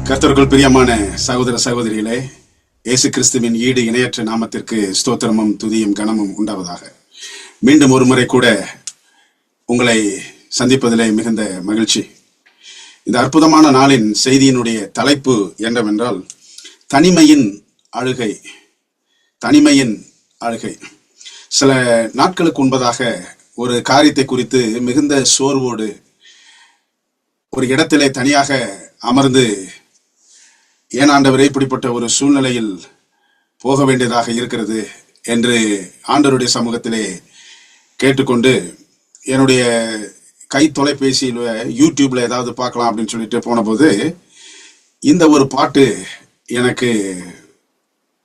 கர்த்தருக்குள் பிரியமான சகோதர சகோதரிகளே, இயேசு கிறிஸ்துவின் ஈடு இணையற்ற நாமத்திற்கு ஸ்தோத்திரமும் துதியும் கனமும் உண்டாவதாக. மீண்டும் ஒரு முறை கூட உங்களை சந்திப்பதிலே மிகுந்த மகிழ்ச்சி. இந்த அற்புதமான நாளின் செய்தியினுடைய தலைப்பு என்னவென்றால் தனிமையின் அழுகை. தனிமையின் அழுகை. சில நாட்களுக்கு முன்பதாக ஒரு காரியத்தை குறித்து மிகுந்த சோர்வோடு ஒரு இடத்திலே தனியாக அமர்ந்து, ஏன் ஆண்டவரே இப்படிப்பட்ட ஒரு சூழ்நிலையில் போக வேண்டியதாக இருக்கிறது என்று ஆண்டவருடைய சமூகத்திலே கேட்டுக்கொண்டு, என்னுடைய கை தொலைபேசியில் யூடியூப்ல ஏதாவது பார்க்கலாம் அப்படின்னு சொல்லிட்டு போனபோது இந்த ஒரு பாட்டு எனக்கு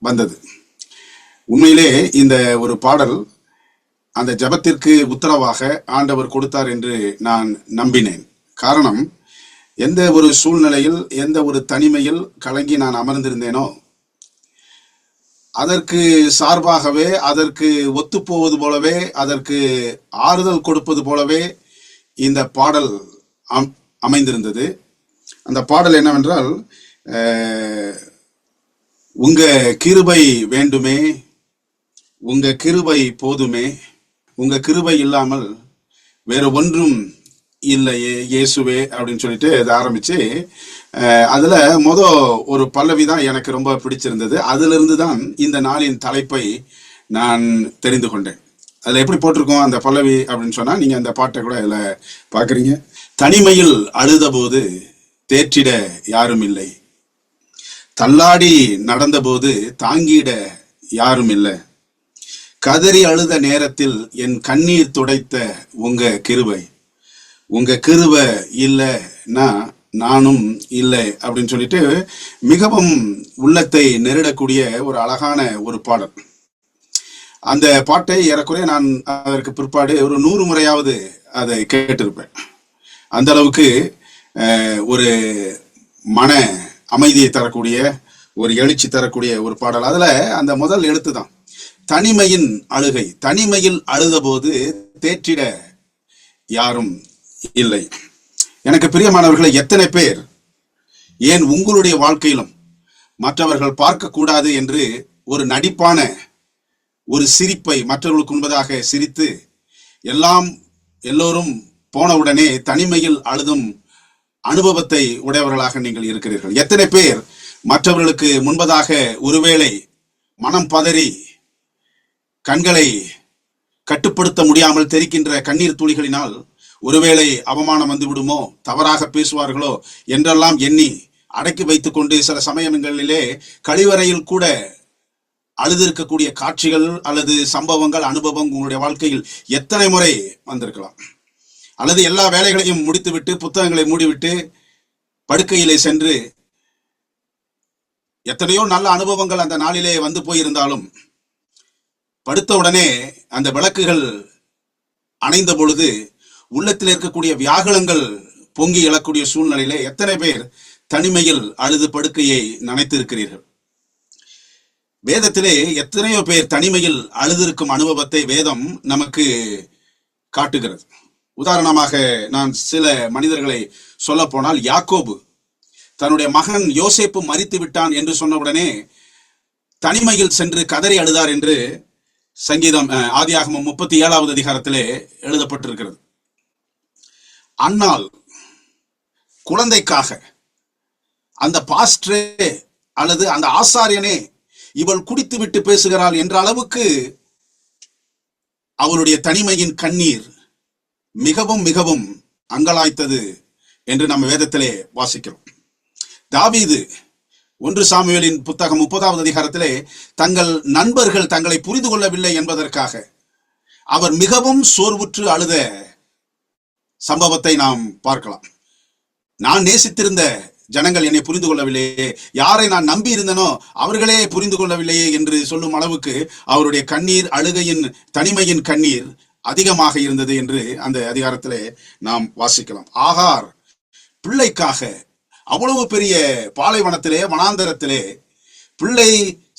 வந்தது. உண்மையிலே இந்த ஒரு பாடல் அந்த ஜெபத்திற்கு உத்தரவாக ஆண்டவர் கொடுத்தார் என்று நான் நம்பினேன். காரணம், எந்த ஒரு சூழ்நிலையில், எந்த ஒரு தனிமையில் கலங்கி நான் அமர்ந்திருந்தேனோ அதற்கு சார்பாகவே, அதற்கு ஒத்துப்போவது போலவே, அதற்கு ஆறுதல் கொடுப்பது போலவே இந்த பாடல் அமைந்திருந்தது. அந்த பாடல் என்னவென்றால், உங்க கிருபை வேண்டுமே, உங்க கிருபை போதுமே, உங்க கிருபை இல்லாமல் வேற ஒன்றும் இல்லையே இயேசுவே அப்படின்னு சொல்லிட்டு இதை ஆரம்பிச்சு, அதுல ஒரு பல்லவி தான் எனக்கு ரொம்ப பிடிச்சிருந்தது. அதுல இருந்து தான் இந்த நாளின் தலைப்பை நான் தெரிந்து கொண்டேன். அதுல எப்படி போட்டிருக்கோம் அந்த பல்லவி அப்படின்னு சொன்னா, நீங்க அந்த பாட்டை கூட இதுல பாக்குறீங்க. தனிமையில் அழுத போது தேற்றிட யாரும் இல்லை, தள்ளாடி நடந்த போது தாங்கிட யாரும் இல்லை, கதறி அழுத நேரத்தில் என் கண்ணீர் துடைத்த உங்க கிருபை, உங்க கிருபை இல்லைன்னா நானும் இல்லை அப்படின்னு சொல்லிட்டு மிகவும் உள்ளத்தை நெருடக்கூடிய ஒரு அழகான ஒரு பாடல். அந்த பாட்டை ஏறக்குறைய நான் அதற்கு பிற்பாடு ஒரு 100 முறையாவது அதை கேட்டிருப்பேன். அந்த அளவுக்கு ஒரு மன அமைதியை தரக்கூடிய, ஒரு எழுச்சி தரக்கூடிய ஒரு பாடல். அதுல அந்த முதல் எழுத்து தான் தனிமையின் அழுகை. தனிமையில் அழுத போது தேற்றிட யாரும் இல்லை. எனக்கு பிரியமானவர்களை, எத்தனை பேர் ஏன் உங்களுடைய வாழ்க்கையிலும் மற்றவர்கள் பார்க்க கூடாது என்று ஒரு நடிப்பான ஒரு சிரிப்பை மற்றவர்களுக்கு முன்பதாக சிரித்து எல்லோரும் போனவுடனே தனிமையில் அழுதும் அனுபவத்தை உடையவர்களாக நீங்கள் இருக்கிறீர்கள்? எத்தனை பேர் மற்றவர்களுக்கு முன்பதாக ஒருவேளை மனம் பதறி கண்களை கட்டுப்படுத்த முடியாமல் தெரிக்கின்ற கண்ணீர் துளிகளினால் ஒருவேளை அவமானம் வந்து விடுமோ, தவறாக பேசுவார்களோ என்றெல்லாம் எண்ணி அடக்கி வைத்துக் கொண்டு சில சமயங்களிலே கழிவறையில் கூட அழுதிருக்கக்கூடிய காட்சிகள் அல்லது சம்பவங்கள், அனுபவம் உங்களுடைய வாழ்க்கையில் எத்தனை முறை வந்திருக்கலாம்? அல்லது எல்லா வேலைகளையும் முடித்துவிட்டு, புத்தகங்களை மூடிவிட்டு படுக்கையிலே சென்று எத்தனையோ நல்ல அனுபவங்கள் அந்த நாளிலே வந்து போயிருந்தாலும் படுத்த உடனே அந்த விளக்குகள் அணைந்த பொழுது உள்ளத்தில் இருக்கக்கூடிய வியாகுலங்கள் பொங்கி எழக்கூடிய சூழ்நிலையிலே எத்தனை பேர் தனிமையில் அழுது படுக்கையை நனைத்திருக்கிறீர்கள்? வேதத்திலே எத்தனையோ பேர் தனிமையில் அழுதிருக்கும் அனுபவத்தை வேதம் நமக்கு காட்டுகிறது. உதாரணமாக நான் சில மனிதர்களை சொல்ல போனால், யாக்கோபு தன்னுடைய மகன் யோசேப்பு மரித்து விட்டான் என்று சொன்னவுடனே தனிமையில் சென்று கதறி அழுதார் என்று சங்கீதம் ஆதியாகமம் 37வது அதிகாரத்திலே எழுதப்பட்டிருக்கிறது. அன்னாள் குழந்தைக்காக அந்த பாஸ்டரே அல்லது அந்த ஆசாரியனே இவள் குடித்து விட்டு பேசுகிறாள் என்ற அளவுக்கு அவளுடைய தனிமையின் கண்ணீர் மிகவும் மிகவும் அங்கலாய்த்தது என்று நம்ம வேதத்திலே வாசிக்கிறோம். தாவீது 1 சாமுவேலின் புத்தகம் 30வது அதிகாரத்திலே தங்கள் நண்பர்கள் தங்களை புரிந்து கொள்ளவில்லை என்பதற்காக அவர் மிகவும் சோர்வுற்று அழுத சம்பவத்தை நாம் பார்க்கலாம். நான் நேசித்திருந்த ஜனங்கள் என்னை புரிந்து கொள்ளவில்லையே, யாரை நான் நம்பி இருந்தனோ அவர்களே புரிந்து கொள்ளவில்லையே என்று சொல்லும் அளவுக்கு அவருடைய கண்ணீர், அழுகையின், தனிமையின் கண்ணீர் அதிகமாக இருந்தது என்று அந்த அதிகாரத்திலே நாம் வாசிக்கலாம். ஆகார் பிள்ளைக்காக அவ்வளவு பெரிய பாலைவனத்திலே, வனாந்தரத்திலே பிள்ளை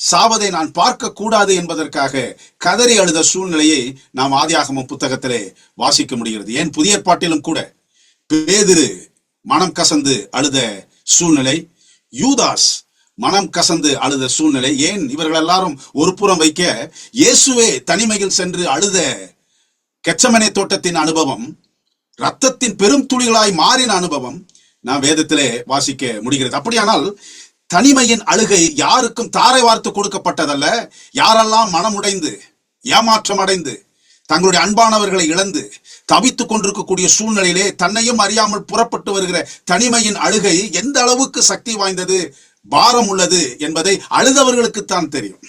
சாவதை நான் பார்க்க கூடாது என்பதற்காக கதறி அழுத சூழ்நிலையை நாம் ஆதியாகமம் புத்தகத்திலே வாசிக்க முடிகிறது. ஏன் புதிய ஏற்பாட்டிலும் கூட பேதுரு மனம் கசந்து அழுத சூழ்நிலை, யூதாஸ் மனம் கசந்து அழுத சூழ்நிலை. ஏன் இவர்கள் எல்லாரும் ஒரு புறம் வைக்க, இயேசுவே தனிமையில் சென்று அழுத கெச்சமனே தோட்டத்தின் அனுபவம், ரத்தத்தின் பெரும் துளிகளாய் மாறின அனுபவம் நாம் வேதத்திலே வாசிக்க முடிகிறது. அப்படியானால் தனிமையின் அழுகை யாருக்கும் தாரை வார்த்து கொடுக்கப்பட்டதல்ல. யாரெல்லாம் மனமுடைந்து ஏமாற்றம் அடைந்து தங்களுடைய அன்பானவர்களை இழந்து தவித்துக் கொண்டிருக்கக்கூடிய சூழ்நிலையிலே தன்னையும் அறியாமல் புறப்பட்டு வருகிற தனிமையின் அழுகை எந்த அளவுக்கு சக்தி வாய்ந்தது, பாரம் உள்ளது என்பதை அழுதவர்களுக்குத்தான் தெரியும்.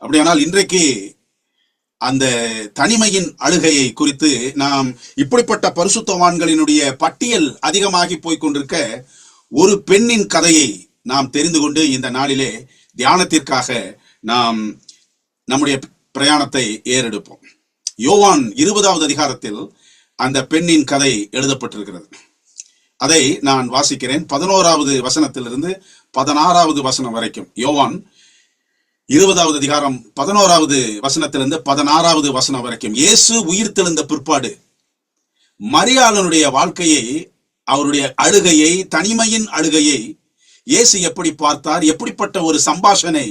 அப்படியானால் இன்றைக்கு அந்த தனிமையின் அழுகையை குறித்து நாம் இப்படிப்பட்ட பரிசுத்தவான்களினுடைய பட்டியல் அதிகமாகி போய்கொண்டிருக்க ஒரு பெண்ணின் கதையை நாம் தெரிந்து கொண்டு இந்த நாளிலே தியானத்திற்காக நாம் நம்முடைய பிரயாணத்தை ஏறெடுப்போம். யோவான் 20வது அதிகாரத்தில் அந்த பெண்ணின் கதை எழுதப்பட்டிருக்கிறது. அதை நான் வாசிக்கிறேன். 11வது வசனத்திலிருந்து 16வது வசனம் வரைக்கும். யோவான் 20வது அதிகாரம் 11வது வசனத்திலிருந்து 16வது வசனம் வரைக்கும். இயேசு உயிர் தெழுந்த பிற்பாடு மரியாளனுடைய வாழ்க்கையை, அவருடைய அழுகையை, தனிமையின் அழுகையை இயேசு எப்படி பார்த்தார், எப்படிப்பட்ட ஒரு சம்பாஷணை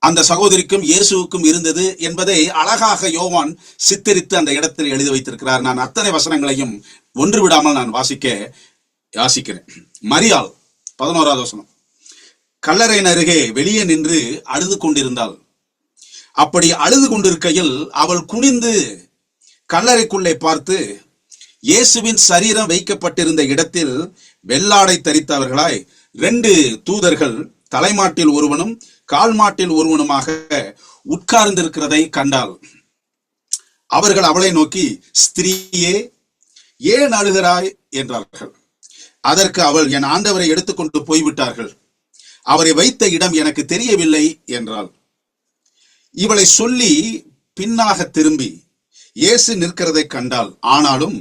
அந்த சகோதரிக்கும் இயேசுவுக்கும் இருந்தது என்பதை அழகாக யோவான் சித்தரித்து அந்த இடத்தில் எழுதி வைத்திருக்கிறார். நான் அத்தனை வசனங்களையும் ஒன்று விடாமல் நான் வாசிக்கிறேன். மரியாள் 11வது வசனம். கல்லறையின் அருகே வெளியே நின்று அழுது கொண்டிருந்தாள். அப்படி அழுது கொண்டிருக்கையில் அவள் குனிந்து கல்லறைக்குள்ளே பார்த்து, இயேசுவின் சரீரம் வைக்கப்பட்டிருந்த இடத்தில் வெள்ளாடை தரித்தவர்களாய் 2 தூதர்கள் தலைமாட்டில் ஒருவனும் கால் மாட்டில் ஒருவனுமாக உட்கார்ந்திருக்கிறதை கண்டாள். அவர்கள் அவளை நோக்கி, ஸ்திரீயே, ஏன் அழுகிறாய் என்றார்கள். அதற்கு அவள், என் ஆண்டவரை எடுத்துக்கொண்டு போய்விட்டார்கள், அவரை வைத்த இடம் எனக்கு தெரியவில்லை என்றாள். இவளை சொல்லி பின்னாக திரும்பி இயேசு நிற்கிறதை கண்டாள். ஆனாலும்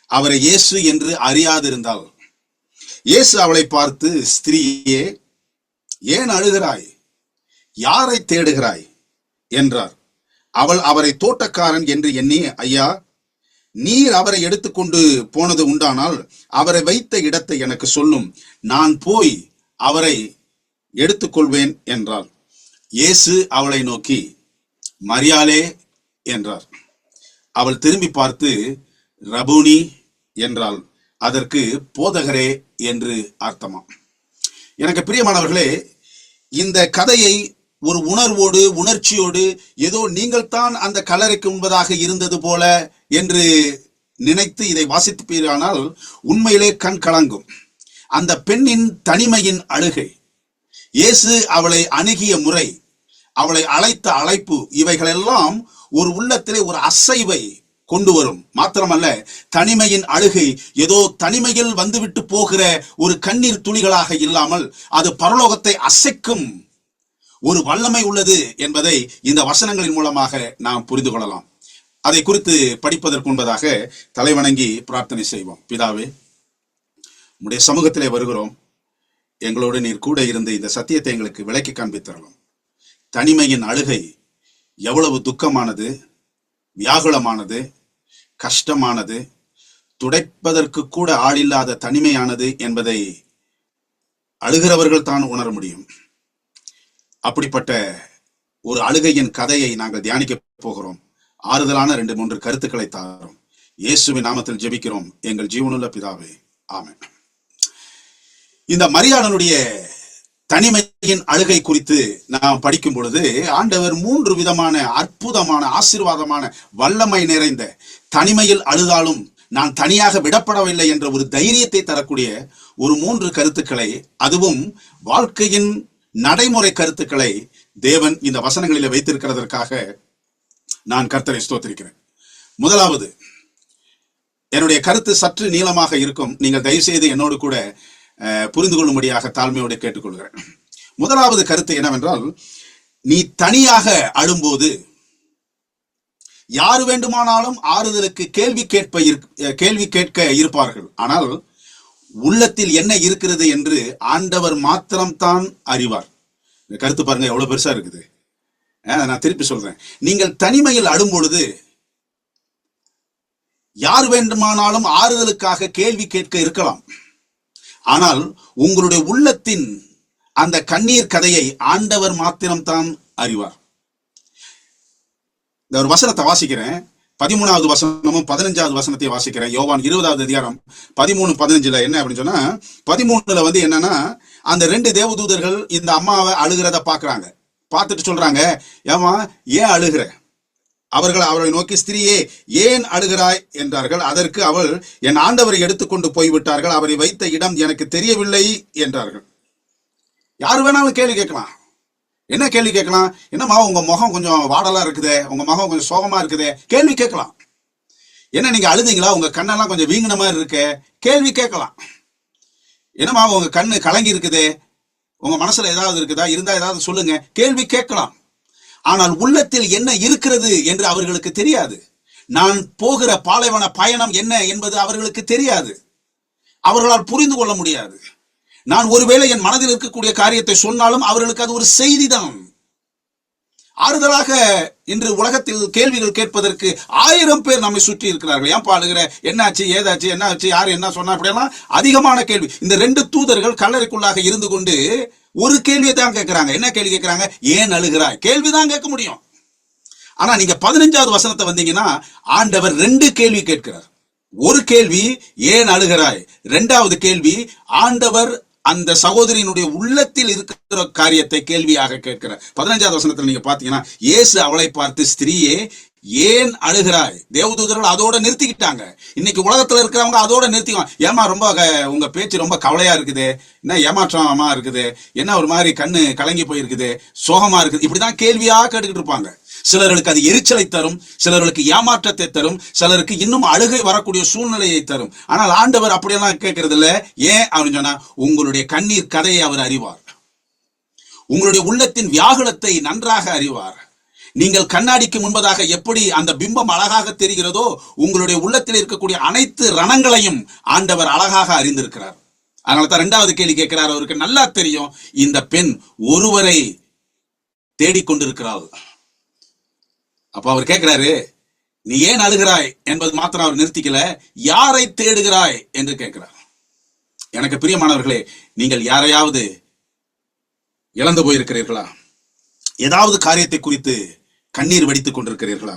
அவரை இயேசு என்று அறியாதிருந்தாள். இயேசு அவளை பார்த்து, ஸ்திரீயே, ஏன் அழுகிறாய், யாரை தேடுகிறாய் என்றார். அவள் அவரை தோட்டக்காரன் என்று எண்ணி, ஐயா, நீர் அவரை எடுத்துக்கொண்டு போனது உண்டானால் அவரை வைத்த இடத்தை எனக்கு சொல்லும், நான் போய் அவரை எடுத்துக்கொள்வேன் என்றாள். இயேசு அவளை நோக்கி, மரியாளே என்றார். அவள் திரும்பி பார்த்து ரபூனி என்றாள். அதற்கு போதகரே என்று அர்த்தமாம். எனக்கு பிரியமானவர்களே, இந்த கதையை ஒரு உணர்வோடு, உணர்ச்சியோடு, ஏதோ நீங்கள் தான் அந்த கல்லறைக்கு முன்பதாக இருந்தது போல என்று நினைத்து இதை வாசிப்பீரானால் உண்மையிலே கண் கலங்கும். அந்த பெண்ணின் தனிமையின் அழுகை, இயேசு அவளை அணுகிய முறை, அவளை அழைத்த அழைப்பு, இவைகளெல்லாம் ஒரு உள்ளத்திலே ஒரு அசைவை கொண்டு வரும். மாத்திரமல்ல, தனிமையின் அழுகை ஏதோ தனிமையில் வந்துவிட்டு போகிற ஒரு கண்ணீர் துளிகளாக இல்லாமல் அது பரலோகத்தை அசைக்கும் ஒரு வல்லமை உள்ளது என்பதை இந்த வசனங்களின் மூலமாக நாம் புரிந்து கொள்ளலாம். அதை குறித்து படிப்பதற்கு முன்பதாக தலைவணங்கி பிரார்த்தனை செய்வோம். பிதாவே, உம்முடைய சமூகத்திலே வருகிறோம். எங்களோடு நீர் கூட இருந்து இந்த சத்தியத்தை எங்களுக்கு விளக்கி காண்பித்தரலாம். தனிமையின் அழுகை எவ்வளவு துக்கமானது, வியாகுலமானது, கஷ்டமானது, துடைப்பதற்கு கூட ஆளில்லாத தனிமையானது என்பதை அழுகிறவர்கள் தான் உணர முடியும். அப்படிப்பட்ட ஒரு அழுகையின் கதையை நாங்கள் தியானிக்க போகிறோம். ஆறுதலான 2-3 கருத்துக்களை தாரோம். இயேசுவின் நாமத்தில் ஜெபிக்கிறோம் எங்கள் ஜீவனுள்ள பிதாவே, ஆமென். இந்த மரியாளனுடைய தனிமையின் அழுகை குறித்து நாம் படிக்கும் பொழுது ஆண்டவர் 3 விதமான அற்புதமான, ஆசீர்வாதமான, வல்லமை நிறைந்த, தனிமையில் அழுதாலும் நான் தனியாக விடப்படவில்லை என்ற ஒரு தைரியத்தை தரக்கூடிய ஒரு 3 கருத்துக்களை, அதுவும் வாழ்க்கையின் நடைமுறை கருத்துக்களை தேவன் இந்த வசனங்களில் வைத்திருக்கிறதற்காக நான் கர்த்தரை ஸ்தோத்திரிக்கிறேன். முதலாவது, என்னுடைய கருத்து சற்று நீளமாக இருக்கும். நீங்கள் தயவு செய்து என்னோடு கூட புரிந்து கொள்ளும்படியாக தாழ்மையோடு கேட்டுக்கொள்கிறேன். முதலாவது கருத்து என்னவென்றால், நீ தனியாக அழும்போது யார் வேண்டுமானாலும் ஆறுதலுக்கு கேள்வி கேட்க இருப்பார்கள். ஆனால் உள்ளத்தில் என்ன இருக்கிறது என்று ஆண்டவர் மாத்திரம்தான் அறிவார். இந்த கருத்து பாருங்க, எவ்வளவு பெருசா இருக்குது. நான் திருப்பி சொல்றேன். நீங்கள் தனிமையில் அழும் பொழுது யார் வேண்டுமானாலும் ஆறுதலுக்காக கேள்வி கேட்க இருக்கலாம். ஆனால் உங்களுடைய உள்ளத்தின் அந்த கண்ணீர் கதையை ஆண்டவர் மாத்திரம்தான் அறிவார். இந்த ஒரு வசனத்தை வாசிக்கிறேன். 13வது வசனமும் 15வது வசனத்தை வாசிக்கிறேன். யோவான் 20வது அதிகாரம் 13-15 என்ன அப்படின்னு சொன்னா, 13 என்னன்னா, அந்த 2 தேவதூதர்கள் இந்த அம்மாவை அழுகிறத பாக்குறாங்க. பார்த்துட்டு சொல்றாங்க, ஏமா ஏன் அழுகிற? அவர்களை நோக்கி, ஸ்திரீயே ஏன் அழுகிறாய் என்றார்கள். அதற்கு அவள், என் ஆண்டவரை எடுத்துக்கொண்டு போய்விட்டார்கள், அவரை வைத்த இடம் எனக்கு தெரியவில்லை என்றார்கள். யாரு வேணாலும் கேள்வி கேட்கலாம். என்ன கேள்வி கேட்கலாம்? என்னம்மா உங்க முகம் கொஞ்சம் வாடலா இருக்குதே, உங்க முகம் கொஞ்சம் சோகமா இருக்குதே, கேள்வி கேட்கலாம். என்ன நீங்க அழுதீங்களா, உங்க கண்ணெல்லாம் கொஞ்சம் வீங்கின மாதிரி இருக்கு, கேள்வி கேட்கலாம். என்னம்மா உங்க கண்ணு கலங்கி இருக்குதே, உங்க மனசுல ஏதாவது இருக்குதா, இருந்தா ஏதாவது சொல்லுங்க, கேள்வி கேட்கலாம். ஆனால் உள்ளத்தில் என்ன இருக்கிறது என்று அவர்களுக்கு தெரியாது. நான் போகிற பாலைவன பயணம் என்ன என்பது அவர்களுக்கு தெரியாது. அவர்களால் புரிந்து கொள்ள முடியாது. நான் ஒருவேளை என் மனதில் இருக்கக்கூடிய காரியத்தை சொன்னாலும் அவர்களுக்கு அது ஒரு செய்தி தான். ஆறுதலாக இன்று உலகத்தில் கேள்விகள் கேட்பதற்கு 1000 பேர் நம்மை சுற்றி இருக்கிறார்கள். ஏன் பாடுகிற, என்னாச்சு, ஏதாச்சு, என்ன ஆச்சு, யாரு என்ன சொன்னா, அப்படியெல்லாம் அதிகமான கேள்வி. இந்த 2 தூதர்கள் கல்லறைக்குள்ளாக இருந்து கொண்டு ஒரு கேள்வியை தான் கேட்கிறாங்க. என்ன கேள்வி கேட்கிறாங்க? ஏன் அழுகிறாய்? கேள்விதான் கேட்க முடியும். ஆனா நீங்க 15வது வசனத்தை வந்தீங்கன்னா, ஆண்டவர் 2 கேள்வி கேட்கிறார். ஒரு கேள்வி ஏன் அழுகிறாய், 2வது கேள்வி ஆண்டவர் அந்த சகோதரியினுடைய உள்ளத்தில் இருக்கிற காரியத்தை கேள்வியாக கேட்கிறார். 15வது வசனத்தில் நீங்க பாத்தீங்கன்னா, இயேசு அவளை பார்த்து, ஸ்திரீயே ஏன் அழுகிறாய்? தேவதூதர்கள் அதோட நிறுத்திக்கிட்டாங்க. இன்னைக்கு உலகத்துல இருக்கிறவங்க அதோட நிறுத்திக்குவாங்க. ஏமா ரொம்ப உங்க பேச்சு ரொம்ப கவலையா இருக்குது, என்ன ஏமாற்றமா இருக்குது, என்ன ஒரு மாதிரி கண்ணு கலங்கி போயிருக்குது, சோகமா இருக்குது, இப்படிதான் கேள்வியா கேட்டுக்கிட்டு இருப்பாங்க. சிலர்களுக்கு அது எரிச்சலை தரும், சிலர்களுக்கு ஏமாற்றத்தை தரும், சிலருக்கு இன்னும் அழுகை வரக்கூடிய சூழ்நிலையை தரும். ஆனால் ஆண்டவர் அப்படியெல்லாம் கேட்கறது இல்ல. ஏன் அப்படின்னு சொன்னா, உங்களுடைய கண்ணீர் கதையை அவர் அறிவார். உங்களுடைய உள்ளத்தின் வியாகுலத்தை நன்றாக அறிவார். நீங்கள் கண்ணாடிக்கு முன்பதாக எப்படி அந்த பிம்பம் அழகாக தெரிகிறதோ, உங்களுடைய உள்ளத்தில் இருக்கக்கூடிய அனைத்து ரணங்களையும் ஆண்டவர் அழகாக அறிந்திருக்கிறார். அதனால தான் 2வது கேள்வி கேட்கிறார். அவருக்கு நல்லா தெரியும், இந்த பெண் ஒருவரை தேடிக்கொண்டிருக்கிறாள். அப்ப அவர் கேட்கிறாரு, நீ ஏன் அழுகிறாய் என்பது மாத்திரம் அவர் நிறுத்திக்கல, யாரை தேடுகிறாய் என்று கேட்கிறார். எனக்கு பிரியமானவர்களே, நீங்கள் யாரையாவது இழந்து போயிருக்கிறீர்களா? ஏதாவது காரியத்தை குறித்து கண்ணீர் வடித்துக் கொண்டிருக்கிறீர்களா?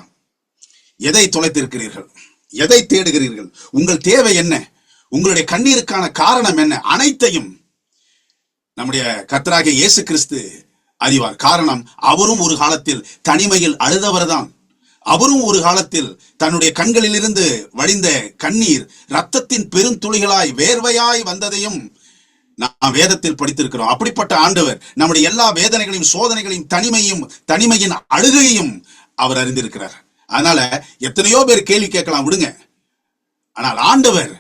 எதை தொலைத்திருக்கிறீர்கள்? எதை தேடுகிறீர்கள்? உங்கள் தேவை என்ன? உங்களுடைய கண்ணீருக்கான காரணம் என்ன? அனைத்தையும் நம்முடைய கர்த்தராகிய இயேசு கிறிஸ்து அறிவார். காரணம், அவரும் ஒரு காலத்தில் தனிமையில் அழுதவர் தான். அவரும் ஒரு காலத்தில் தன்னுடைய கண்களில் இருந்து வழிந்த கண்ணீர் இரத்தத்தின் பெருந்துளிகளாய் வேர்வையாய் வந்ததையும் நாம் வேதத்தில் படித்திருக்கிறோம். அப்படிப்பட்ட ஆண்டவர் நம்முடைய எல்லா வேதனைகளையும் சோதனைகளையும் தனிமையின் அழுகையையும் அவர் அறிந்திருக்கிறார். அதனால எத்தனையோ பேர் கேள்வி கேட்கலாம், விடுங்க. ஆனால் ஆண்டவர்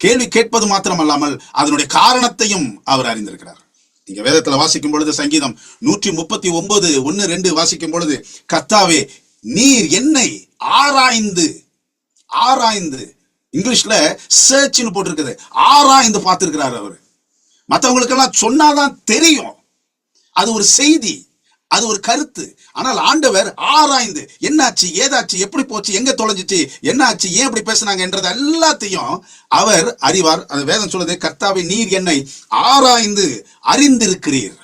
கேள்வி கேட்பது மாத்திரமல்லாமல் அதனுடைய காரணத்தையும் அவர் அறிந்திருக்கிறார். நீங்க வேதத்துல வாசிக்கும் பொழுது, சங்கீதம் 139:1-2 வாசிக்கும் பொழுது, கர்த்தாவே நீர் என்னை ஆராய்ந்து, இங்கிலீஷ்ல சர்ச்னு போட்டிருக்குது, ஆராய்ந்து பார்த்திருக்கிறார். அவர் மற்றவங்களுக்கெல்லாம் சொன்னாதான் தெரியும், அது ஒரு செய்தி, அது ஒரு கருத்து. ஆனால் ஆண்டவர் ஆராய்ந்து, என்னாச்சு, ஏதாச்சு, எப்படி போச்சு, எங்க தொலைஞ்சிச்சு, என்னாச்சு, ஏன் இப்படி பேசினாங்க என்றது எல்லாத்தையும் அவர் அறிவார். அது வேதம் சொல்லுது, கர்த்தாவே நீர் என்னை ஆராய்ந்து அறிந்திருக்கிறீர்,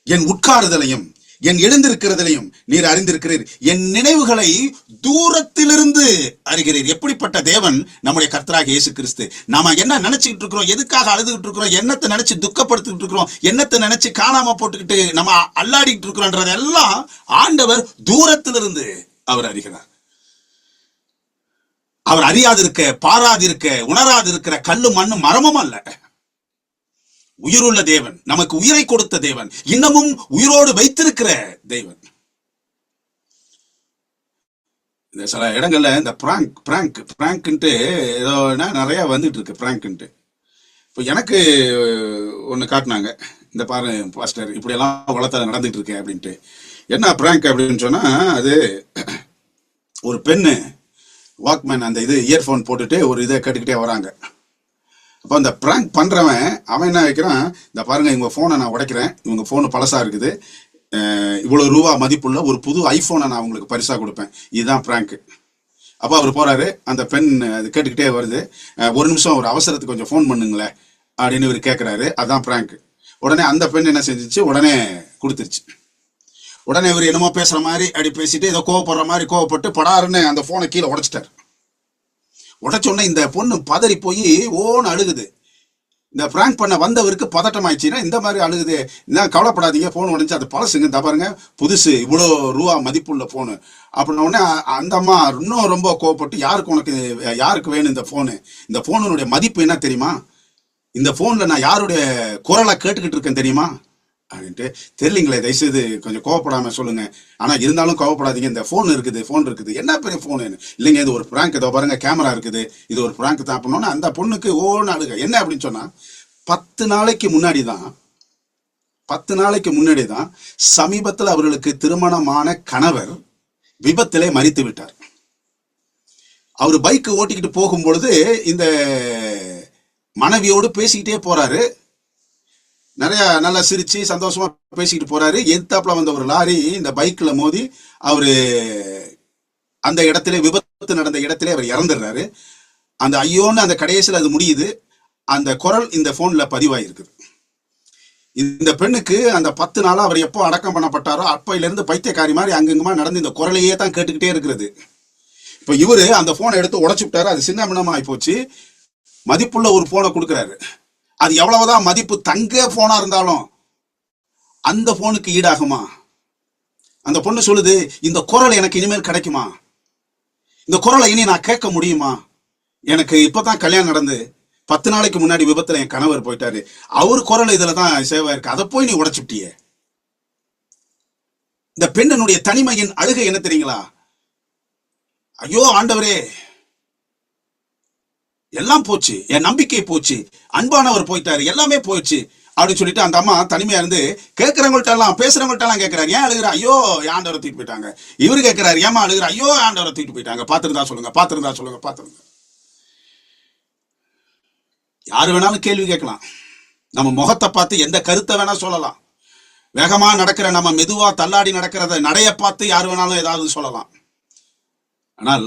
என் உட்காருதலையும் என் எழுந்திருக்கிறதிலையும் நீர் அறிந்திருக்கிறீர், என் நினைவுகளை தூரத்திலிருந்து அறிகிறீர். எப்படிப்பட்ட தேவன் நம்முடைய கர்த்தராகிய இயேசு கிறிஸ்து. நாம என்ன நினைச்சுக்கிட்டு இருக்கிறோம், எதுக்காக அழுதுகிட்டு இருக்கிறோம், என்னத்தை நினைச்சு துக்கப்படுத்திட்டு இருக்கிறோம், என்னத்தை நினைச்சு காணாம போட்டுக்கிட்டு நம்ம அல்லாடிக்கிட்டு இருக்கிறோன்றதெல்லாம் ஆண்டவர் தூரத்திலிருந்து அவர் அறிகிறார். அவர் அறியாதிருக்க, பாராதிருக்க, உணராதிருக்கிற கல்லும் மண்ணும் மரமும் அல்ல. உயிருள்ள தேவன், நமக்கு உயிரை கொடுத்த தேவன், இன்னமும் உயிரோடு வைத்திருக்கிற தேவன். இந்த சில இடங்கள்ல இந்த பிராங்க்ன்ட்டு ஏதோ நிறைய வந்துட்டு இருக்கு. பிராங்க்ன்ட்டு இப்போ எனக்கு ஒன்று காட்டினாங்க, இந்த பாரு பாஸ்டர் இப்படியெல்லாம் வளர்த்த நடந்துட்டு இருக்கு அப்படின்ட்டு. என்ன பிராங்க் அப்படின்னு சொன்னா, அது ஒரு பெண்ணு வாக்மேன் அந்த இயர்ஃபோன் போட்டுட்டு ஒரு இதை கேட்டுக்கிட்டே வராங்க. அப்போ அந்த பிராங்க் பண்ணுறவன் அவன் என்ன வைக்கிறான், இந்த பாருங்க இவங்க ஃபோனை நான் உடைக்கிறேன், இவங்க ஃபோனு பழசாக இருக்குது, இவ்வளோ ரூபா மதிப்புள்ள ஒரு புது ஐஃபோனை நான் உங்களுக்கு பரிசாக கொடுப்பேன், இதுதான் பிராங்க்கு. அப்போ அவர் போகிறாரு, அந்த பெண் அது கேட்டுக்கிட்டே வருது, ஒரு நிமிஷம் ஒரு அவசரத்துக்கு கொஞ்சம் ஃபோன் பண்ணுங்களேன் அப்படின்னு இவர் கேட்கிறாரு. அதான் பிராங்க். உடனே அந்த பெண் என்ன செஞ்சிச்சு, உடனே கொடுத்துருச்சு. உடனே இவர் என்னமோ பேசுற மாதிரி அப்படி பேசிட்டு ஏதோ கோவப்படுற மாதிரி கோவப்பட்டு படாருன்னு அந்த போனை கீழே உடைச்சிட்டாரு. உடைச்ச உடனே இந்த பொண்ணு பதறி போய் ஓன்னு அழுகுது. இந்த பிராங்க் பண்ண வந்தவருக்கு பதட்டம் ஆயிடுச்சுன்னா இந்த மாதிரி அழுகுது. இந்த கவலைப்படாதீங்க, போன் உடஞ்சி அது பழசுங்க, இந்த பாருங்க புதுசு, இவ்வளோ ரூபா மதிப்புள்ள போனு அப்படின்ன உடனே அந்த அம்மா இன்னும் ரொம்ப கோவப்பட்டு, யாருக்கு வேணும் இந்த போனு, இந்த போனுடைய மதிப்பு என்ன தெரியுமா, இந்த போன்ல நான் யாருடைய குரலை கேட்டுக்கிட்டு இருக்கேன் தெரியுமா அப்படின்ட்டு. தெரியலீங்களே, தயவுசெய்து கொஞ்சம் கோவப்படாம சொல்லுங்க, ஆனா இருந்தாலும் கோவப்படாதீங்க, இந்த போன் இருக்குது, என்ன பெரிய போனு, இல்லைங்க இது ஒரு பிராங்க், இதோ பாருங்க கேமரா இருக்குது, இது ஒரு பிராங்க் தான் பண்ணோன்னா அந்த பொண்ணுக்கு ஓன்னு அழுக. என்ன அப்படின்னு சொன்னா 10 நாளைக்கு முன்னாடி தான் சமீபத்தில் அவர்களுக்கு திருமணமான கணவர் விபத்திலே மரித்து விட்டார். அவர் பைக் ஓட்டிக்கிட்டு போகும் பொழுது இந்த மனைவியோடு பேசிக்கிட்டே போறாரு. நிறைய நல்லா சிரிச்சு சந்தோஷமா பேசிக்கிட்டு போறாரு. எதிர்த்தாப்புல வந்த ஒரு லாரி இந்த பைக்ல மோதி அவரு அந்த இடத்துல, விபத்து நடந்த இடத்துல அவர் இறந்துடுறாரு. அந்த ஐயோன்னு அந்த கடைசியில் அது முடியுது. அந்த குரல் இந்த போன்ல பதிவாயிருக்குது. இந்த பெண்ணுக்கு அந்த 10 நாளா அவர் எப்போ அடக்கம் பண்ணப்பட்டாரோ அப்பையில இருந்து பைத்தியக்காரி மாதிரி அங்கங்குமா நடந்து இந்த குரலையே தான் கேட்டுக்கிட்டே இருக்கிறது. இப்ப இவரு அந்த போனை எடுத்து உடைச்சு விட்டாரு. அது சின்ன பின்னமா ஆகி போச்சு. மதிப்புள்ள ஒரு போனை கொடுக்குறாரு. அது எவ்வளவுதான் மதிப்பு தங்க போனா இருந்தாலும் அந்த போனுக்கு ஈடாகுமா? அந்த பொண்ணு சொல்லுது, இந்த குரல் எனக்கு இனிமேல் கிடைக்குமா, இந்த குரலை இனி நான் கேட்க முடியுமா, எனக்கு இப்பதான் கல்யாணம் நடந்து 10 நாளைக்கு முன்னாடி விபத்துல என் கணவர் போயிட்டாரு, அவர் குரல் இதுலதான் சேவா இருக்கு, அதை போய் நீ உடைச்சுட்டிய. இந்த பெண்ணினுடைய தனிமையின் அழுகை என்ன தெரியுங்களா? ஐயோ ஆண்டவரே, எல்லாம் போச்சு, என் நம்பிக்கை போச்சு, அன்பானவர் போயிட்டாரு, எல்லாமே போயிடுச்சு அப்படின்னு சொல்லிட்டு அந்த அம்மா தனிமையா இருந்து கேட்கிறவங்கள்ட்ட எல்லாம் பேசுறவங்கள்ட்ட எல்லாம் கேட்கிறாரு, ஏன் அழுகிற, ஐயோ ஆண்டவரை தூக்கிட்டு போயிட்டாங்க. இவரு கேட்கிறாரு, ஏமா அழுகிற, ஐயோ ஆண்டவரை தூக்கிட்டு போயிட்டாங்க, பாத்துருந்தா சொல்லுங்க. யாரு வேணாலும் கேள்வி கேட்கலாம். நம்ம முகத்தை பார்த்து எந்த கருத்தை வேணா சொல்லலாம். வேகமா நடக்கிற நம்ம மெதுவா தள்ளாடி நடக்கிறத நடைய பார்த்து யாரு வேணாலும் ஏதாவது சொல்லலாம். ஆனால்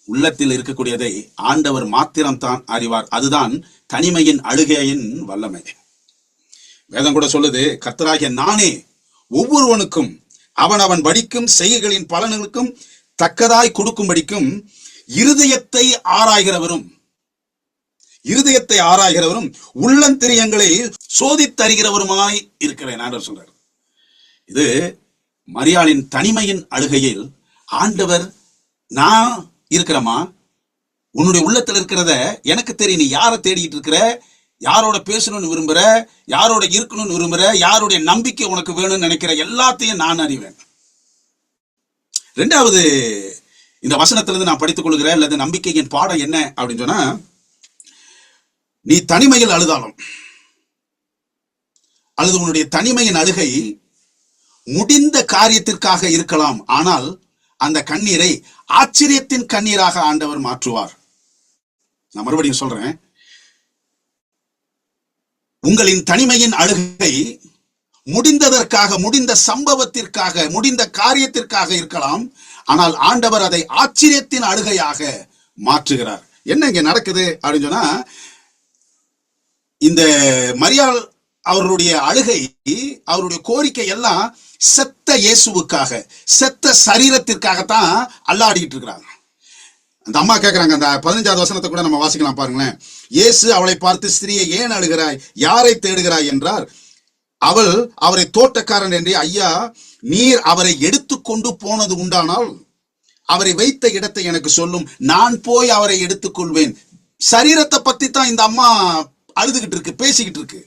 உள்ளத்தில் இருக்கக்கூடியதை ஆண்டவர் மாத்திரம்தான் அறிவார். அதுதான் தனிமையின் அழுகையின் வல்லமை. வேதம் கூட சொல்லுது, கர்த்தராகிய நானே ஒவ்வொருவனுக்கும் அவன் படிக்கும் செய்கைகளின் பலன்களுக்கும் தக்கதாய் கொடுக்கும்படிக்கும் இருதயத்தை ஆராய்கிறவரும் உள்ளந்திரியங்களை சோதித்தறிகிறவருமாய் இருக்கிறேன் ஆண்டவர் சொல்றார். இது மரியாளின் தனிமையின் அழுகையில் ஆண்டவர், நான் இருக்கிறமா, உன்னுடைய உள்ளத்துல இருக்கிறத எனக்கு தெரியும், நீ யாரை தேடிட்டு இருக்கிற, யாரோட பேசணும்னு விரும்புற, யாரோட இருக்கணும்னு விரும்புற, யாருடைய நம்பிக்கை உனக்கு வேணும்னு நினைக்கிற எல்லாத்தையும் நான் அறிவேன். 2வது இந்த வசனத்திலிருந்து நான் படித்துக் கொள்கிற அல்லது நம்பிக்கையின் பாடம் என்ன அப்படின்னு சொன்னா, நீ தனிமையில் அழுதாலும் அல்லது உன்னுடைய தனிமையின் அழுகை முடிந்த காரியத்திற்காக இருக்கலாம், ஆனால் அந்த கண்ணீரை ஆச்சரியத்தின் கண்ணீராக ஆண்டவர் மாற்றுவார். நான் மறுபடியும் சொல்றேன், உங்களின் தனிமையின் அழுகை முடிந்ததற்காக, முடிந்த சம்பவத்திற்காக, முடிந்த காரியத்திற்காக இருக்கலாம், ஆனால் ஆண்டவர் அதை ஆச்சரியத்தின் அழுகையாக மாற்றுகிறார். என்ன இங்க நடக்குது அப்படின்னு சொன்னா, இந்த மரியாள் அவருடைய அழுகை, அவருடைய கோரிக்கை எல்லாம் செத்த இயேசுவுக்காக, செத்த சரீரத்திற்காகத்தான் அல்லாடிக்கிட்டு இருக்கிறாங்க. அந்த அம்மா கேட்கிறாங்க, அந்த 15வது வசனத்தை கூட நம்ம வாசிக்கலாம் பாருங்களேன். இயேசு அவளை பார்த்து, ஸ்திரீயை ஏன் அழுகிறாய், யாரை தேடுகிறாய் என்றார். அவள் அவரை தோட்டக்காரன் என்றே, ஐயா நீர் அவரை எடுத்துக்கொண்டு போனது உண்டானால் அவரை வைத்த இடத்தை எனக்கு சொல்லும், நான் போய் அவரை எடுத்துக்கொள்வேன். சரீரத்தை பத்தி தான் இந்த அம்மா அழுதுகிட்டு இருக்கு, பேசிக்கிட்டு இருக்கு.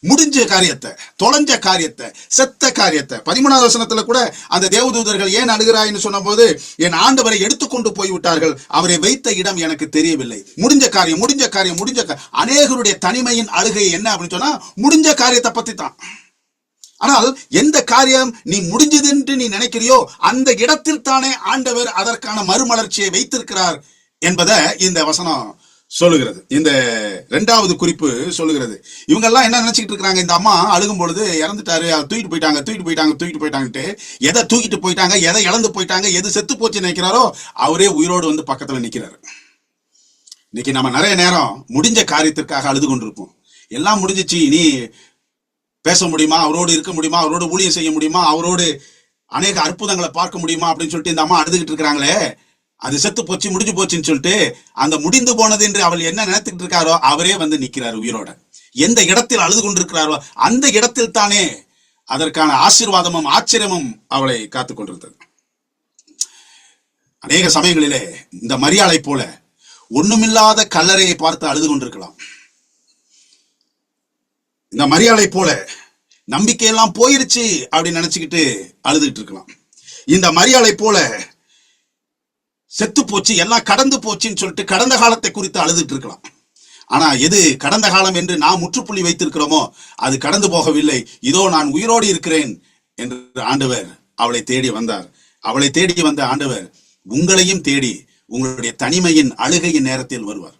முடிஞ்ச காரியத்தை, தொலைஞ்ச காரியத்தை, செத்த காரியத்தை. 13வது வசனத்துல கூட அந்த தேவதூதர்கள் ஏன் அழுகிறாய்னு சொன்ன போது, என் ஆண்டவரை எடுத்துக்கொண்டு போய்விட்டார்கள், அவரை வைத்த இடம் எனக்கு தெரியவில்லை. முடிஞ்ச காரியம். அநேகருடைய தனிமையின் அழுகை என்ன அப்படின்னு சொன்னா, முடிஞ்ச காரியத்தை பத்தி தான். ஆனால் எந்த காரியம் நீ முடிஞ்சது என்று நீ நினைக்கிறியோ அந்த இடத்தில் தானே ஆண்டவர் அதற்கான மறுமலர்ச்சியை வைத்திருக்கிறார் என்பதை இந்த வசனம் சொல்லுகிறது. இந்த 2வது குறிப்பு சொல்லுகிறது. இவங்க எல்லாம் என்ன நினைச்சிட்டு இருக்காங்க, இந்த அம்மா அழுகும் பொழுது இறந்துட்டாரு, தூக்கிட்டு போயிட்டாங்கட்டு, எதை தூக்கிட்டு போயிட்டாங்க, எதை இழந்து போயிட்டாங்க, எது செத்து போச்சு நினைக்கிறாரோ அவரே உயிரோடு வந்து பக்கத்துல நிக்கிறாரு. இன்னைக்கு நம்ம நிறைய நேரம் முடிஞ்ச காரியத்திற்காக அழுது கொண்டிருப்போம். எல்லாம் முடிஞ்சிச்சு, இனி பேச முடியுமா, அவரோடு இருக்க முடியுமா, அவரோடு ஊழியம் செய்ய முடியுமா, அவரோடு அநேக அற்புதங்களை பார்க்க முடியுமா அப்படின்னு சொல்லிட்டு இந்த அம்மா அழுதுகிட்டு இருக்கிறாங்களே, அது செத்து போச்சு, முடிஞ்சு போச்சுன்னு சொல்லிட்டு அந்த முடிந்து போனது என்று அவள் என்ன நினைத்துக்கிட்டு இருக்காரோ அவரே வந்து நிற்கிறார் உயிரோட. எந்த இடத்தில் அழுது கொண்டிருக்கிறாரோ அந்த இடத்தில் தானே அதற்கான ஆசீர்வாதமும் ஆச்சரியமும் அவளை காத்து கொண்டிருந்தது. அநேக சமயங்களிலே இந்த மரியாளை போல ஒண்ணுமில்லாத கல்லறையை பார்த்து அழுது கொண்டிருக்கலாம். இந்த மரியாளை போல நம்பிக்கையெல்லாம் போயிருச்சு அப்படின்னு நினைச்சுக்கிட்டு அழுதுகிட்டு இருக்கலாம். இந்த மரியாளை போல செத்து போச்சு, எல்லாம் கடந்து போச்சுன்னு சொல்லிட்டு கடந்த காலத்தை குறித்து அழுதுட்டு இருக்கலாம். ஆனா எது கடந்த காலம் என்று நாம் முற்றுப்புள்ளி வைத்திருக்கிறோமோ அது கடந்து போகவில்லை. இதோ நான் உயிரோடு இருக்கிறேன் என்று ஆண்டவர் அவளை தேடி வந்தார். அவளை தேடி வந்த ஆண்டவர் உங்களையும் தேடி உங்களுடைய தனிமையின் அழுகையின் நேரத்தில் வருவார்.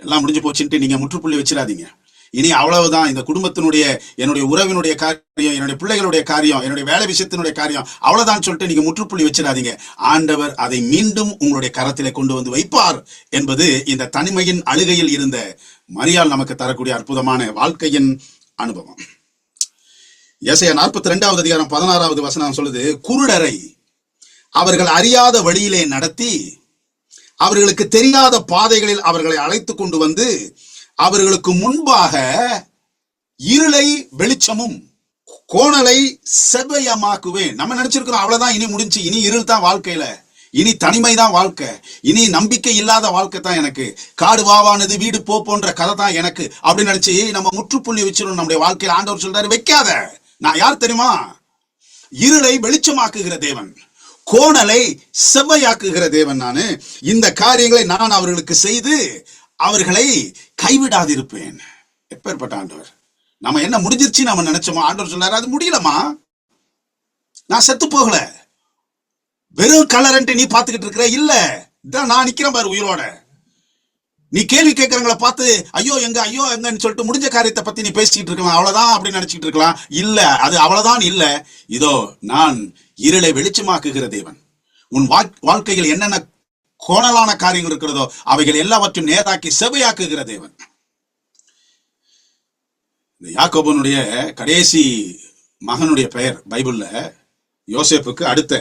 எல்லாம் முடிஞ்சு போச்சுன்ட்டு நீங்க முற்றுப்புள்ளி வச்சிடாதீங்க. இனி அவ்வளவுதான், இந்த குடும்பத்தினுடைய, என்னுடைய உறவினுடைய காரியம், என்னுடைய பிள்ளைகளுடைய காரியம், என்னுடைய வேலை விஷயத்தினுடைய காரியம் அவ்வளவுதான் சொல்லிட்டு நீங்க முற்றுப்புள்ளி வச்சிடாதீங்க. ஆண்டவர் அதை மீண்டும் உங்களுடைய கரத்திலே கொண்டு வந்து வைப்பார் என்பது இந்த தனிமையின் அழுகையில் இருந்த மரியாள் நமக்கு தரக்கூடிய அற்புதமான வாழ்க்கையின் அனுபவம். ஏசாயா 42வது அதிகாரம் 16வது வசனம் சொல்லுது, குருடரை அவர்கள் அறியாத வழியிலே நடத்தி அவர்களுக்கு தெரியாத பாதைகளில் அவர்களை அழைத்து கொண்டு வந்து அவர்களுக்கு முன்பாக இருளை வெளிச்சமும் கோணலை செவ்வையமாக்குவேன். நம்ம நினைச்சிருக்கிறோம் அவ்வளவுதான், இனி முடிஞ்சு, இனி இருள் தான் வாழ்க்கையில, இனி தனிமை தான் வாழ்க்கை, இனி நம்பிக்கை இல்லாத வாழ்க்கை தான் எனக்கு, காடு வாவானது வீடு போன்ற கதை தான் எனக்கு அப்படின்னு நினைச்சு நம்ம முற்றுப்புள்ளி வச்சிடணும் நம்முடைய வாழ்க்கையில. ஆண்டவர் சொல்றாரு, வைக்காத, நான் யார் தெரியுமா? இருளை வெளிச்சமாக்குகிற தேவன், கோணலை செவ்வையாக்குகிற தேவன். நானு இந்த காரியங்களை நான் அவர்களுக்கு செய்து அவர்களை கைவிடாதிருப்பேன். எப்பேற்பட்ட ஆண்டவர்! நம்ம என்ன முடிஞ்சிருச்சு நம்ம நினைச்சோமோ, ஆண்டவர் சொல்றாரு அது முடியலமா, நான் செத்து போகல, வெறும் கலரன்ட்டு நீ பாத்துக்கிட்டு இருக்கிற இல்ல, இதான் நான் நிக்கிறேன் பாரு உயிரோட. நீ கேள்வி கேட்கறவங்களை பார்த்து ஐயோ எங்க ஐயோ எங்கன்னு சொல்லிட்டு முடிஞ்ச காரியத்தை பத்தி நீ பேசிக்கிட்டு இருக்கலாம், அவ்வளவுதான் அப்படின்னு நினைச்சிட்டு இருக்கலாம். இல்ல, அது அவ்வளவுதான் இல்ல. இதோ நான் இருளை வெளிச்சமாக்குகிற தேவன். உன் வாழ்க்கையில் என்னென்ன கோணலான காரியங்கள் இருக்கிறதோ அவைகள் எல்லாவற்றையும் நேராக்கி செவ்வையாக்குகிற தேவன். யாக்கோபனுடைய கடைசி மகனுடைய பெயர் பைபிள்ல யோசேப்புக்கு அடுத்த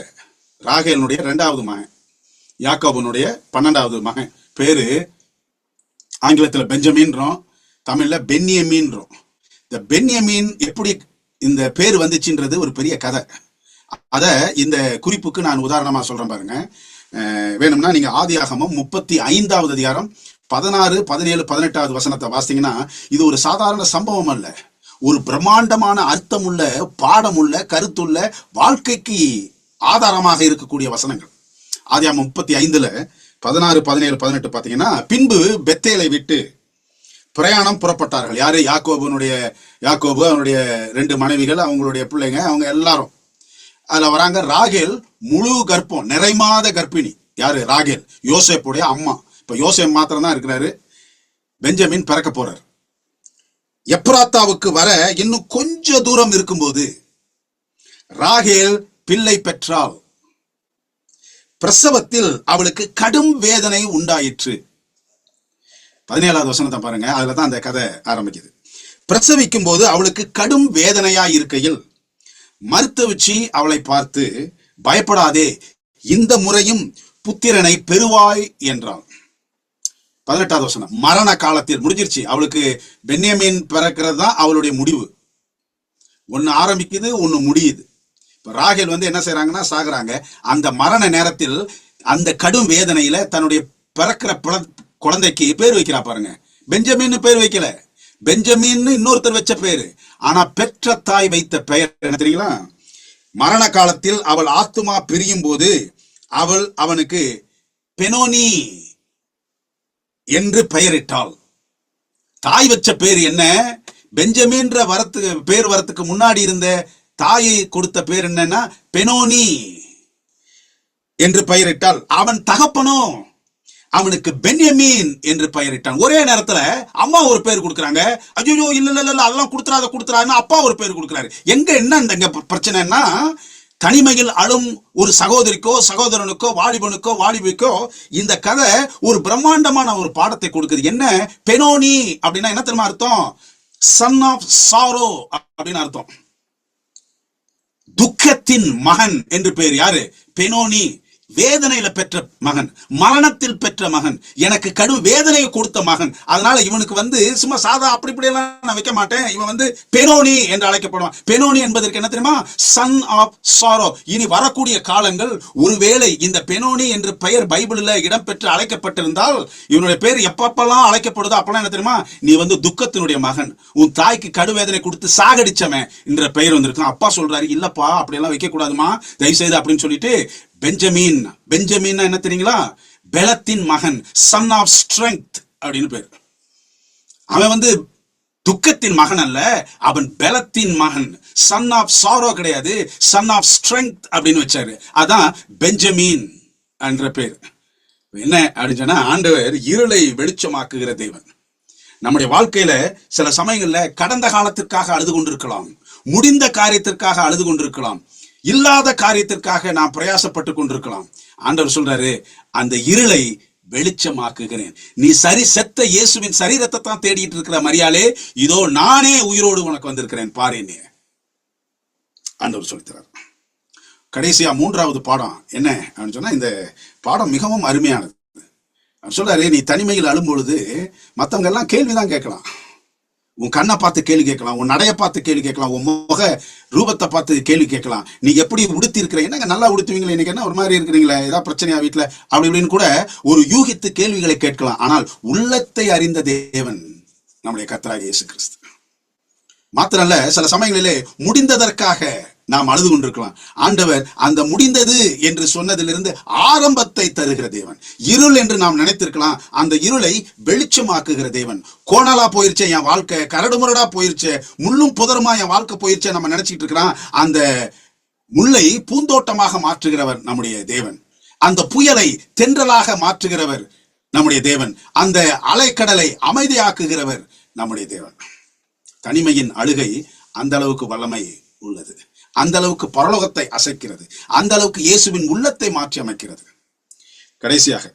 ராகேலுடைய 2வது மகன், யாக்கோபனுடைய 12வது மகன் பேரு ஆங்கிலத்தில் பெஞ்சமின்றோம், தமிழ்ல பென்யமீன்றோம். இந்த பென்யமீன் எப்படி இந்த பேர் வந்துச்சுன்றது ஒரு பெரிய கதை. அத இந்த குறிப்புக்கு நான் உதாரணமா சொல்றேன் பாருங்க. வேணும்னா நீங்க ஆதியாகமம் 35வது அதிகாரம் 16, 17, 18வது வசனத்தை வாசிங்கன்னா இது ஒரு சாதாரண சம்பவம் அல்ல, ஒரு பிரம்மாண்டமான அர்த்தமுள்ள, பாடமுள்ள, கருத்துள்ள, வாழ்க்கைக்கு ஆதாரமாக இருக்கக்கூடிய வசனங்கள். ஆதியாகமம் 35ல 16, 17, 18 பாத்தீங்கன்னா, பின்பு பெத்தேலை விட்டு பிரயாணம் புறப்பட்டார்கள். யாரு? யாக்கோபு, அவனுடைய 2 மனைவிகள், அவங்களுடைய பிள்ளைங்க, அவங்க எல்லாரும் அதுல வராங்க. ராகேல் முழு கர்ப்பம், நிறைமாத கர்ப்பிணி. யாரு? ராகேல், யோசேப்புடைய அம்மா. இப்ப யோசேப் மாத்திரம் தான் இருக்கிறாரு, பெஞ்சமின் பிறக்க போறார். எப்ராத்தாவுக்கு வர இன்னும் கொஞ்ச தூரம் இருக்கும்போது ராகேல் பிள்ளை பெற்றாள். பிரசவத்தில் அவளுக்கு கடும் வேதனை உண்டாயிற்று. 17வது வசனத்தை பாருங்க, அதுலதான் அந்த கதை ஆரம்பிக்குது. பிரசவிக்கும் போது அவளுக்கு கடும் வேதனையா இருக்கையில் மருத்துவச்சி அவளை பார்த்து, பயப்படாதே, இந்த முறையும் புத்திரனை பெறுவாய் என்றாள். 18வது வசனம், மரண காலத்தில் முடிஞ்சிருச்சு அவளுக்கு. பென்யமீன் பிறக்கிறது தான் அவளுடைய முடிவு. ஒன்னு ஆரம்பிக்குது, ஒன்னு முடியுது. இப்ப ராகேல் என்ன செய்யறாங்கன்னா சாகுறாங்க. அந்த மரண நேரத்தில் அந்த கடும் வேதனையில தன்னுடைய பிறக்கிற குழந்தைக்கு பேர் வைக்கிறா பாருங்க. பெஞ்சமின் பேர் வைக்கல, பெஞ்சமின் இன்னொருத்தர் வச்ச பேரு. ஆனா பெற்ற தாய் வைத்த பெயர் என்ன தெரியுங்களா? மரண காலத்தில் அவள் ஆத்துமா பிரியும் போது அவனுக்கு பெனோனி என்று பெயரிட்டாள். தாய் வச்ச பேர் என்ன? பெஞ்சமின்ற பேர் வரத்துக்கு முன்னாடி இருந்த தாயை கொடுத்த பேர் என்னன்னா பெனோனி என்று பெயரிட்டாள். அவன் தகப்பனோ அவனுக்கு பென்யமீன் என்று பெயரிட்டான். ஒரே நேரத்துல அம்மா ஒரு பேர் கொடுக்குறாங்க. ஐயோ இல்ல அதெல்லாம் கொடுத்துறான்னு அப்பா ஒரு பேர் கொடுக்குறாரு. எங்க என்ன இந்த பிரச்சனைன்னா, தனிமையில் அழும் ஒரு சகோதரிக்கோ, சகோதரனுக்கோ, வாலிபனுக்கோ, வாலிபிக்கோ இந்த கதை ஒரு பிரம்மாண்டமான ஒரு பாடத்தை கொடுக்குது. என்ன பெனோனி அப்படின்னா என்ன தெரியுமா அர்த்தம்? சன் ஆஃப் சாரோ அப்படின்னு அர்த்தம். துக்கத்தின் மகன் என்று பெயர். யாரு? பெனோனி. வேதனையில பெற்ற மகன், மரணத்தில் பெற்ற மகன், எனக்கு கடும் வேதனையை கொடுத்த மகன். அதனால இவனுக்கு சும்மா சாதா அப்படி இப்படி எல்லாம் நான் வைக்க மாட்டேன். இவன் பெனோனி என்று அழைக்கப்படுவான். பெனோனி என்பதற்கு என்ன தெரியுமா? Son of sorrow. இனி வரக்கூடிய காலங்கள் ஒருவேளை இந்த பெனோனி என்று பெயர் பைபிளில் இடம்பெற்று அழைக்கப்பட்டிருந்தால், இவனுடைய பேர் எப்பப்பெல்லாம் அழைக்கப்படுதோ அப்பெல்லாம் என்ன தெரியுமா? நீ துக்கத்தினுடைய மகன், உன் தாய்க்கு கடுவேதனை கொடுத்து சாகடிச்சவன் என்ற பெயர் வந்திருக்கும். அப்பா சொல்றாரு, இல்லப்பா அப்படியெல்லாம் வைக்க கூடாதுமா, தயவு செய்து அப்படின்னு சொல்லிட்டு பெஞ்சமின். பெஞ்சமின் என்ன தெரியுங்களா? பெலத்தின் மகன், சன் ஆஃப் ஸ்ட்ரெங்த் அப்படின்னு பேர். அவன் துக்கத்தின் மகன் அல்ல, அவன் பெலத்தின் மகன். சன் ஆஃப் சாரோ கிடையாது, சன் ஆஃப் ஸ்ட்ரெங்த் அப்படின்னு வச்சாரு. அதான் பெஞ்சமின் என்ற பேர். என்ன அப்படின்னு சொன்னா, ஆண்டவர் இருளை வெளிச்சமாக்குகிற தேவன். நம்முடைய வாழ்க்கையில சில சமயங்கள்ல கடந்த காலத்திற்காக அழுது கொண்டிருக்கலாம், முடிந்த காரியத்திற்காக அழுது கொண்டிருக்கலாம், இல்லாத காரியத்திற்காக நான் பிரயாசப்பட்டு கொண்டிருக்கலாம். ஆண்டவர் சொல்றாரு, அந்த இருளை வெளிச்சமாக்குகிறேன். நீ செத்த இயேசுவின் சரீரத்தை தான் தேடிட்டு இருக்கிற மரியாளே, இதோ நானே உயிரோடு உனக்கு வந்திருக்கிறேன் பாருன்னு ஆண்டவர் சொல்லித்தரார். கடைசியா 3வது பாடம் என்ன அப்படின்னு சொன்னா, இந்த பாடம் மிகவும் அருமையானது. சொல்றாரு, நீ தனிமையில் அழும்பொழுது மற்றவங்க எல்லாம் கேள்விதான் கேட்கலாம். உன் கண்ணை பார்த்து கேள்வி கேட்கலாம், உன் நடைய பார்த்து கேள்வி கேட்கலாம், உன் முக ரூபத்தை பார்த்து கேள்வி கேட்கலாம். நீ எப்படி உடுத்தி இருக்கிற, என்னங்க நல்லா உடுத்துவீங்களே, இன்னைக்கு என்ன ஒரு மாதிரி இருக்கிறீங்களா, ஏதாவது பிரச்சனையா வீட்டுல, அப்படி இப்படின்னு கூட ஒரு யூகித்து கேள்விகளை கேட்கலாம். ஆனால் உள்ளத்தை அறிந்த தேவன் நம்முடைய கர்த்தராகிய இயேசு கிறிஸ்து. மாத்திரல்ல, சில சமயங்களிலே முடிந்ததற்காக நாம் அழுது கொண்டிருக்கலாம். ஆண்டவர் அந்த முடிந்தது என்று சொன்னதிலிருந்து ஆரம்பத்தை தருகிற தேவன். இருள் என்று நாம் நினைத்திருக்கலாம், அந்த இருளை வெளிச்சமாக்குகிற தேவன். கோணலா போயிருச்சே என் வாழ்க்கை, கரடுமுரடா போயிருச்சே, முள்ளும் புதருமா என் வாழ்க்கை போயிருச்சே நம்ம நினைச்சிட்டு இருக்கிறான். அந்த முல்லை பூந்தோட்டமாக மாற்றுகிறவர் நம்முடைய தேவன். அந்த புயலை தென்றலாக மாற்றுகிறவர் நம்முடைய தேவன். அந்த அலைக்கடலை அமைதியாக்குகிறவர் நம்முடைய தேவன். தனிமையின் அழுகை அந்த அளவுக்கு வல்லமை உள்ளது, அந்த அளவுக்கு பரலோகத்தை அசைக்கிறது, அந்த அளவுக்கு இயேசுவின் உள்ளத்தை மாற்றி அமைக்கிறது. கடைசியாக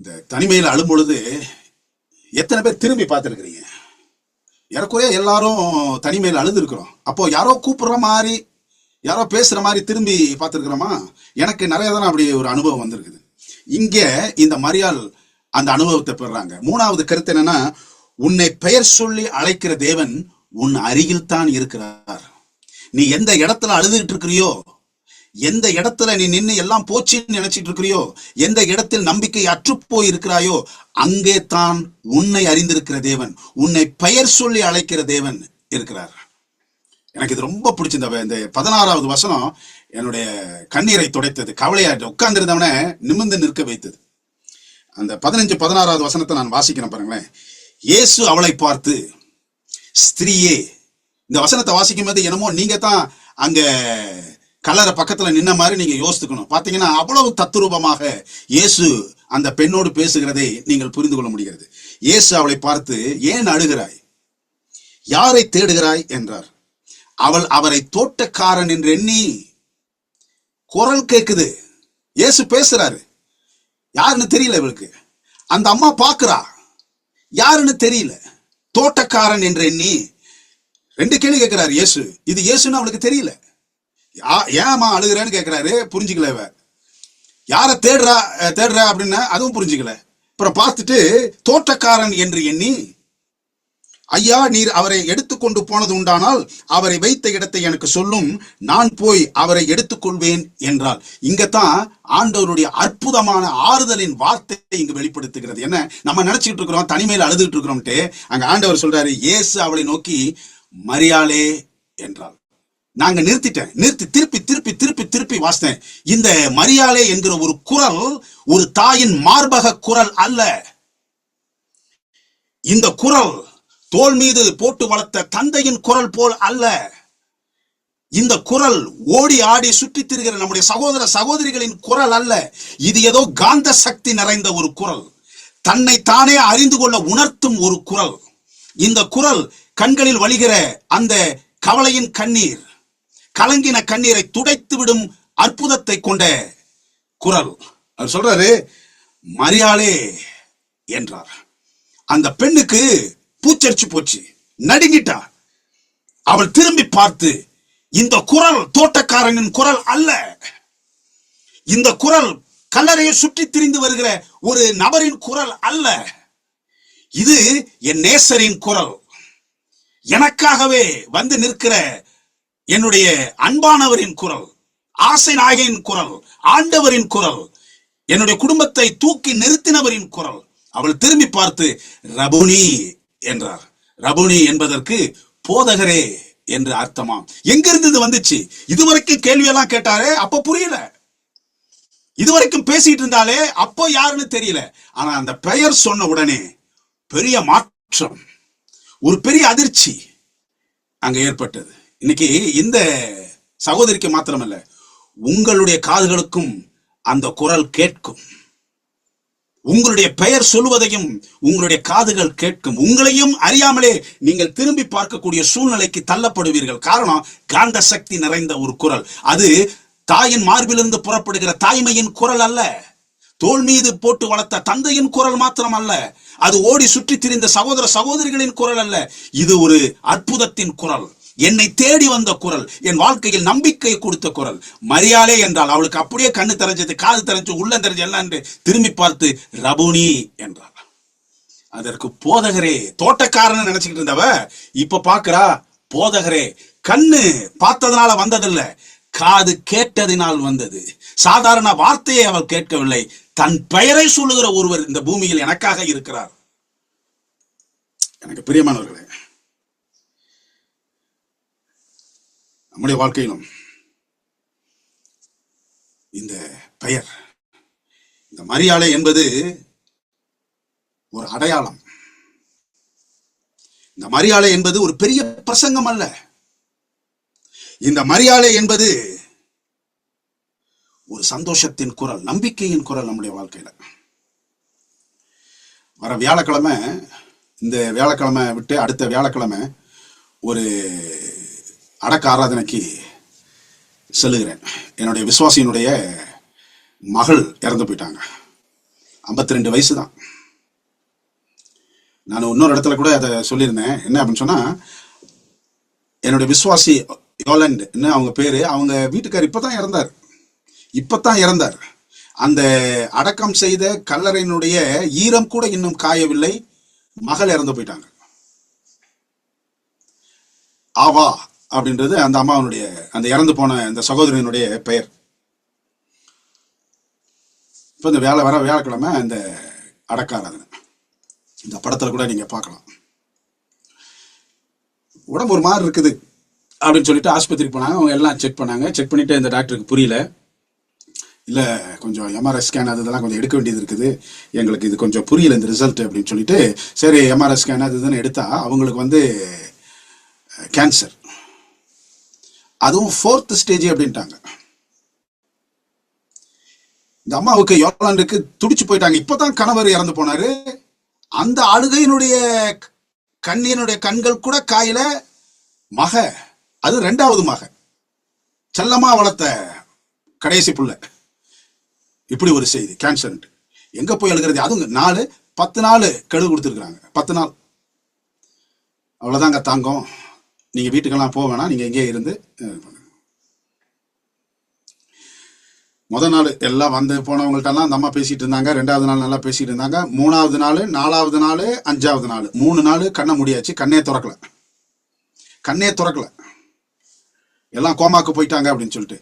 இந்த தனிமையில் அழும் பொழுது எத்தனை பேர் திரும்பி பார்த்துருக்கிறீங்க? ஏறக்குறைய எல்லாரும் தனிமையில் அழுது இருக்கிறோம். அப்போ யாரோ கூப்பிடுற மாதிரி, யாரோ பேசுற மாதிரி திரும்பி பார்த்துருக்கிறோமா? எனக்கு நிறைய தானே அப்படி ஒரு அனுபவம் வந்திருக்குது. இங்க இந்த மரியாள் அந்த அனுபவத்தை பெறாங்க. 3வது கருத்து என்னன்னா, உன்னை பெயர் சொல்லி அழைக்கிற தேவன் உன் அருகில் தான் இருக்கிறார். நீ எந்த இடத்துல அழுதுகிட்டு இருக்கிறியோ, எந்த இடத்துல நீ நின்று எல்லாம் போச்சுன்னு நினைச்சிட்டு இருக்கிறியோ, எந்த இடத்தில் நம்பிக்கை அற்றுப்போய் இருக்கிறாயோ, அங்கே தான் உன்னை அறிந்திருக்கிற தேவன், உன்னை பெயர் சொல்லி அழைக்கிற தேவன் இருக்கிறார். எனக்கு இது ரொம்ப பிடிச்சிருந்த இந்த 16வது வசனம் என்னுடைய கண்ணீரை துடைத்தது. கவலையா உட்கார்ந்திருந்தவனை நிமிர்ந்து நிற்க வைத்தது. அந்த 15, 16வது வசனத்தை நான் வாசிக்கிறேன் பாருங்களேன். இயேசு அவளை பார்த்து, ஸ்திரீயே. இந்த வசனத்தை வாசிக்கும் போது என்னமோ நீங்க தான் அங்க கல்லறை பக்கத்துல நின்ன மாதிரி நீங்க யோசித்துக்கணும். பாத்தீங்கன்னா அவ்வளவு தத்துரூபமாக இயேசு அந்த பெண்ணோடு பேசுகிறதை நீங்கள் புரிந்து கொள்ள முடிகிறது. இயேசு அவளை பார்த்து, ஏன் அழுகிறாய், யாரை தேடுகிறாய் என்றார். அவள் அவரை தோட்டக்காரன் என்று எண்ணி. குரல் கேக்குது, இயேசு பேசுறாரு, யாருன்னு தெரியல இவளுக்கு. அந்த அம்மா பாக்குறா, யாருன்னு தெரியல, தோட்டக்காரன் என்று எண்ணி 2 கேள்வி கேட்கிறாரு இயேசு. இது இயேசுன்னு அவளுக்கு தெரியல. ஏமா அழுகிறேன்னு கேட்கிறாரு, புரிஞ்சுக்கல. இவ யார தேடுற அப்படின்னா அதுவும் புரிஞ்சுக்கல. அப்புறம் பார்த்துட்டு தோட்டக்காரன் என்று எண்ணி, ஐயா நீர் அவரை எடுத்துக்கொண்டு போனது உண்டானால் அவரை வைத்த இடத்தை எனக்கு சொல்லும், நான் போய் அவரை எடுத்துக்கொள்வேன் என்றால். இங்கத்தான் ஆண்டவருடைய அற்புதமான ஆறுதலின் வார்த்தை இங்கு வெளிப்படுத்துகிறது. என்ன நம்ம நினைச்சிட்டு இருக்கிறோம், தனிமையில் அழுதுகிட்டு இருக்கிறோம்ட்டு. அங்க ஆண்டவர் சொல்றாரு, இயேசு அவளை நோக்கி மரியாளே என்றாள். நாங்க நிறுத்தி திருப்பி வாசித்தேன். இந்த மரியாளே என்கிற ஒரு குரல் ஒரு தாயின் மார்பக குரல் அல்ல. இந்த குரல் தோள் மீது போட்டு வளர்த்த தந்தையின் குரல் போல் அல்ல. இந்த குரல் ஓடி ஆடி சுற்றி திரிகிற நம்முடைய சகோதர சகோதரிகளின் குரல் அல்ல. இது ஏதோ காந்த சக்தி நிறைந்த ஒரு குரல், தன்னை தானே அறிந்து கொள்ள உணர்த்தும் ஒரு குரல். இந்த குரல் கண்களில் வழிகிற அந்த கவலையின் கண்ணீர், கலங்கின கண்ணீரை துடைத்து விடும் அற்புதத்தை கொண்ட குரல். அவர் சொல்றாரு, மரியாளே என்றார். அந்த பெண்ணுக்கு பூச்சரிச்சு போச்சு, நடுங்கிட்டா. அவள் திரும்பி பார்த்து, இந்த குரல் தோட்டக்காரனின் குரல் அல்ல, இந்த குரல் கல்லறையை சுற்றி திரிந்து வருகிற ஒரு நபரின் குரல் அல்ல, இது என் நேசரின் குரல், எனக்காகவே வந்து நிற்கிற என்னுடைய அன்பானவரின் குரல், ஆசை நாயகனின் குரல், ஆண்டவரின் குரல், என்னுடைய குடும்பத்தை தூக்கி நிறுத்தினவரின் குரல். அவள் திரும்பி பார்த்து ரபுனி என்றார். ரபுனி என்பதற்கு போதகரே என்று அர்த்தமாம். எங்கிருந்து இது வந்துச்சு? இதுவரைக்கும் கேள்வியெல்லாம் கேட்டாரே, அப்ப புரியல. இதுவரைக்கும் பேசிட்டு இருந்தாலே, அப்போ யாருன்னு தெரியல. ஆனா அந்த பெயர் சொன்ன உடனே பெரிய மாற்றம், ஒரு பெரிய அதிர்ச்சி அங்க ஏற்பட்டது. இன்னைக்கு இந்த சகோதரிக்கு மாத்திரமல்ல, உங்களுடைய காதுகளுக்கும் அந்த குரல் கேட்கும். உங்களுடைய பெயர் சொல்வதையும் உங்களுடைய காதுகள் கேட்கும். உங்களையும் அறியாமலே நீங்கள் திரும்பி பார்க்கக்கூடிய சூழ்நிலைக்கு தள்ளப்படுவீர்கள். காரணம், காந்த சக்தி நிறைந்த ஒரு குரல். அது தாயின் மார்பிலிருந்து புறப்படுகிற தாய்மையின் குரல் அல்ல, தோல் மீது போட்டு வளர்த்த தந்தையின் குரல் மாத்திரம் அல்ல, அது ஓடி சுற்றி திரிந்த சகோதர சகோதரிகளின் குரல் அல்ல. இது ஒரு அற்புதத்தின் குரல், என்னை தேடி வந்த குரல், என் வாழ்க்கையில் நம்பிக்கை கொடுத்த குரல். மரியாளே என்றால் அவளுக்கு அப்படியே கண்ணு தெரிஞ்சது, காது தெரிஞ்சு, உள்ள தெரிஞ்சு எல்லாம் என்று திரும்பி பார்த்து ரபுனி என்றாள். அதற்கு போதகரே, தோட்டக்காரன் நினைச்சுக்கிட்டு இருந்தவ இப்ப பாக்குறா போதகரே. கண்ணு பார்த்ததுனால வந்ததில்ல, காது கேட்டதினால் வந்தது. சாதாரண வார்த்தையை அவள் கேட்கவில்லை, தன் பெயரை சொல்லுகிற ஒருவர் இந்த பூமியில் எனக்காக இருக்கிறார். எனக்கு பிரியமானவர்களே, நம்முடைய வாழ்க்கையிலும் இந்த பெயர், இந்த மரியாளை என்பது ஒரு அடையாளம். இந்த மரியாளை என்பது ஒரு பெரிய பிரசங்கம் அல்ல. இந்த மரியாளை என்பது ஒரு சந்தோஷத்தின் குரல், நம்பிக்கையின் குரல் நம்முடைய வாழ்க்கையில. வர வியாழக்கிழமை, இந்த வியாழக்கிழமை விட்டு அடுத்த வியாழக்கிழமை ஒரு அடக்க ஆராதனைக்கு செல்லுகிறேன். என்னுடைய விசுவாசியினுடைய மகள் இறந்து போயிட்டாங்க. 52 வயசு தான். நான் இன்னொரு இடத்துல கூட அதை சொல்லியிருந்தேன். என்ன அப்படின்னு சொன்னா, என்னுடைய விசுவாசி யோலண்ட் அவங்க பேரு, அவங்க வீட்டுக்கார் இப்பதான் இறந்தார். அந்த அடக்கம் செய்த கல்லறையினுடைய ஈரம் கூட இன்னும் காயவில்லை. மகள் இறந்து போயிட்டாங்க. ஆவா அப்படின்றது அந்த அம்மாவனுடைய, அந்த இறந்து போன அந்த சகோதரனுடைய பெயர். இப்ப இந்த வியாழக்கிழமை அந்த அடக்காராதனை, இந்த படத்துல கூட நீங்க பார்க்கலாம். உடம்பு ஒரு மாதிரி இருக்குது அப்படின்னு சொல்லிட்டு ஆஸ்பத்திரிக்கு போனாங்க. அவங்க எல்லாம் செக் பண்ணாங்க. செக் பண்ணிட்டு இந்த டாக்டருக்கு புரியல, இல்லை கொஞ்சம் எம்ஆர்ஐ ஸ்கேன் அது இதெல்லாம் கொஞ்சம் எடுக்க வேண்டியது இருக்குது, எங்களுக்கு இது கொஞ்சம் புரியல இந்த ரிசல்ட் அப்படின்னு சொல்லிட்டு, சரி எம்ஆர்ஐ ஸ்கேன் அது இதுன்னு எடுத்தா அவங்களுக்கு கேன்சர், அதுவும் 4th ஸ்டேஜ் அப்படின்ட்டாங்க. இந்த அம்மாவுக்கு யோலாண்டுக்கு துடிச்சு போயிட்டாங்க. இப்பதான் கணவர் இறந்து போனாரு. அந்த அழுகையினுடைய கண்ணீனுடைய கண்கள் கூட காயில. மக, அது 2வது மக, செல்லமா வளர்த்த கடைசி புள்ள, இப்படி ஒரு செய்தி, கேன்சர். எங்க போய் எழுகிறது? அதுவும் 10 நாள் கெடு கொடுத்துருக்காங்க. 10 நாள் அவ்வளவுதாங்க தாங்கம், நீங்க வீட்டுக்கெல்லாம் போக வேணாம், நீங்க எங்கே இருந்து. முதல் நாள் எல்லாம் வந்து போனவங்கள்ட்டெல்லாம் அந்த அம்மா பேசிட்டு இருந்தாங்க. 2வது நாள் நல்லா பேசிட்டு இருந்தாங்க. 3வது நாள், 4வது நாள், 5வது நாள், 3 நாள் கண்ணை முடியாச்சு. கண்ணே திறக்கல. எல்லாம் கோமாக்கு போயிட்டாங்க அப்படின்னு சொல்லிட்டு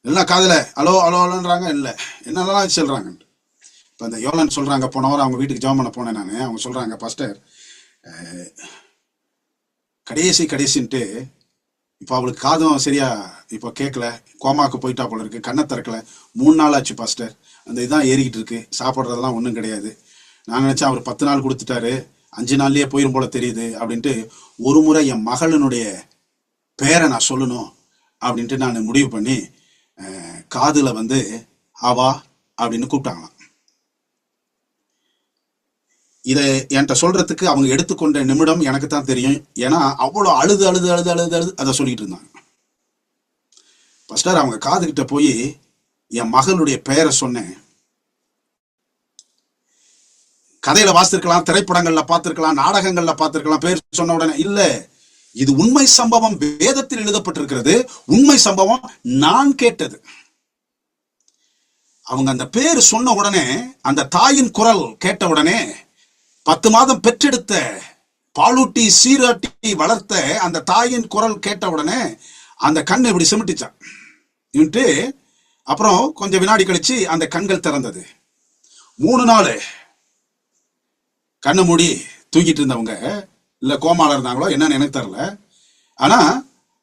எல்லாம் காதல அலோ அலோன்றாங்க. இல்லை என்னெல்லாம் சொல்றாங்க. இப்போ அந்த யோலன் சொல்றாங்க, போன வாரம் அவங்க வீட்டுக்கு ஜெபம் பண்ண போனேன் நான். அவங்க சொல்றாங்க, பாஸ்டர் கடைசின்ட்டு இப்போ அவளுக்கு காதும் சரியா இப்போ கேட்கல, கோமாக்கு போயிட்டா போல இருக்கு, கண்ணை திறக்கல, 3 நாள் ஆச்சு பாஸ்டர், அந்த இதான் ஏறிக்கிட்டு இருக்கு, சாப்பிட்றதெல்லாம் ஒன்றும் கிடையாது. நான் நினைச்சேன் அவர் 10 நாள் கொடுத்துட்டாரு, 5 நாள்லயே போயிரும் போல தெரியுது அப்படின்ட்டு. ஒரு முறை என் மகளினுடைய பேரை நான் சொல்லணும் அப்படின்ட்டு நான் முடிவு பண்ணி காதுல ஆவா அப்படின்னு கூப்பிட்டாங்களாம். இதை என்கிட்ட சொல்றதுக்கு அவங்க எடுத்துக்கொண்ட நிமிடம் எனக்கு தான் தெரியும். ஏன்னா அவ்வளோ அழுது அதை சொல்லிட்டு இருந்தாங்க. பாஸ்டர் அவங்க காதுகிட்ட போய் என் மகளுடைய பெயரை சொன்னேன். கதையில வாசித்திருக்கலாம், திரைப்படங்கள்ல பார்த்திருக்கலாம், நாடகங்கள்ல பார்த்திருக்கலாம். பேர் சொன்ன உடனே இல்ல, இது உண்மை சம்பவம், வேதத்தில் எழுதப்பட்டிருக்கிறது. உண்மை சம்பவம், நான் கேட்டது. அவங்க அந்த பேர் சொன்ன உடனே, அந்த தாயின் குரல் கேட்ட உடனே, 10 மாதம் பெற்றெடுத்த, பாலூட்டி சீராட்டி வளர்த்த அந்த தாயின் குரல் கேட்ட உடனே அந்த கண் இப்படி சிமிட்டிச்சான். இவன்ட்டு அப்புறம் கொஞ்சம் வினாடி கழிச்சு அந்த கண்கள் திறந்தது. 3 நாள் கண்ணு மூடி தூக்கிட்டு இருந்தவங்க, இல்ல கோமால இருந்தாங்களோ என்னன்னு எனக்கு தெரியல. ஆனா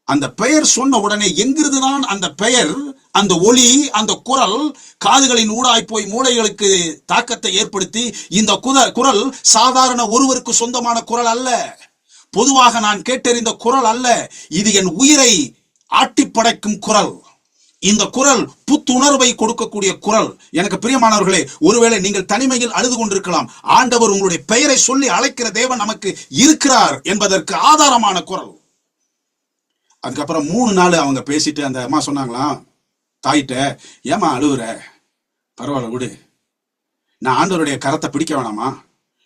அந்த பெயர் சொன்ன உடனே எங்கிருந்துதான் அந்த பெயர், அந்த ஒளி, அந்த குரல் காதுகளின் ஊடாய் போய் மூளைகளுக்கு தாக்கத்தை ஏற்படுத்தி, இந்த குரல் சாதாரண ஒருவருக்கு சொந்தமான குரல் அல்ல, பொதுவாக நான் கேட்டறிந்த குரல் அல்ல, இது என் உயிரை ஆட்டி படைக்கும் குரல். இந்த குரல் புத்துணர்வை கொடுக்கக்கூடிய குரல். எனக்கு பிரியமானவர்களே, ஒருவேளை நீங்கள் தனிமையில் அழுது கொண்டிருக்கலாம். ஆண்டவர் உங்களுடைய பெயரை சொல்லி அழைக்கிற தேவன் நமக்கு இருக்கிறார் என்பதற்கு ஆதாரமான குரல். அதுக்கப்புறம் 3 நாள் அவங்க பேசிட்டு அந்த அம்மா சொன்னாங்களாம் தாயிட்ட, ஏமா அழுவுற, பரவாயில்ல விடு, நான் ஆண்டவருடைய கரத்தை பிடிக்க வேணாமா,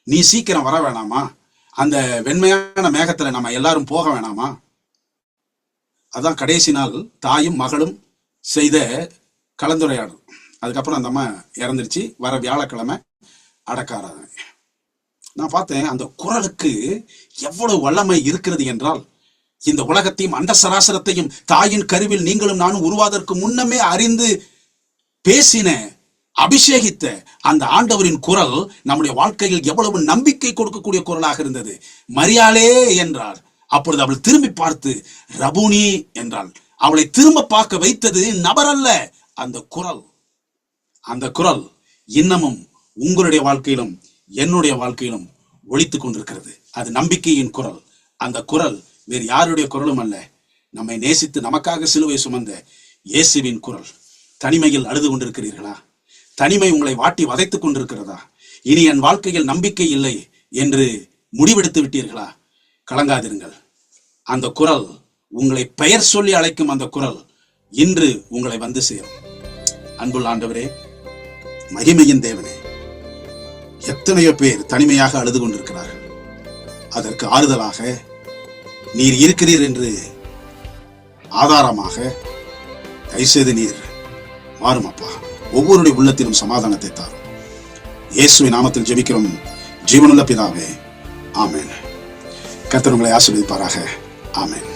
நீ சீக்கிரம் வர வேணாமா, அந்த வெண்மையான மேகத்துல நம்ம எல்லாரும் போக வேணாமா. அதான் கடைசி நாள் தாயும் மகளும் செய்த கலந்துரையாடல். அதுக்கப்புறம் அந்த அம்மா இறந்துருச்சு. வர வியாழக்கிழமை அடக்காராதனை. நான் பார்த்தேன் அந்த குரலுக்கு எவ்வளவு வல்லமை இருக்கிறது என்றால், இந்த உலகத்தையும் அண்ட சராசரத்தையும் தாயின் கருவில் நீங்களும் நானும் உருவாதற்கு முன்னமே அறிந்து பேசின, அபிஷேகித்த அந்த ஆண்டவரின் குரல் நம்முடைய வாழ்க்கையில் எவ்வளவு நம்பிக்கை கொடுக்கக்கூடிய குரலாக இருந்தது. மரியாளே என்றார். அப்பொழுது அவள் திரும்பி பார்த்து ரபூனி என்றாள். அவளை திரும்ப பார்க்க வைத்தது நபர் அல்ல, அந்த குரல். அந்த குரல் இன்னமும் உங்களுடைய வாழ்க்கையிலும் என்னுடைய வாழ்க்கையிலும் ஒலித்துக் கொண்டிருக்கிறது. அது நம்பிக்கையின் குரல். அந்த குரல் வேறு யாருடைய குரலும் அல்ல, நம்மை நேசித்து நமக்காக சிலுவை சுமந்த இயேசுவின் குரல். தனிமையில் அழுது கொண்டிருக்கிறீர்களா? தனிமை உங்களை வாட்டி வதைத்துக் கொண்டிருக்கிறதா? இனி என் வாழ்க்கையில் நம்பிக்கை இல்லை என்று முடிவெடுத்து விட்டீர்களா? கலங்காதிருங்கள். அந்த குரல், உங்களை பெயர் சொல்லி அழைக்கும் அந்த குரல் இன்று உங்களை வந்து சேரும். அன்புள்ள ஆண்டவரே, மகிமையின் தேவனே, எத்தனையோ பேர் தனிமையாக அழுது கொண்டிருக்கிறார்கள். அதற்கு ஆறுதலாக நீர் இருக்கிறீர் என்று ஆதாரமாக தயவுசெய்து நீர் மாறும் அப்பா. ஒவ்வொருடைய உள்ளத்திலும் சமாதானத்தை தாரும். இயேசுவின் நாமத்தில் ஜெபிக்கிறோம் ஜீவனுள்ள பிதாவே, ஆமென். கர்த்தர் உங்களை ஆசீர்வதிப்பாராக. ஆமென்.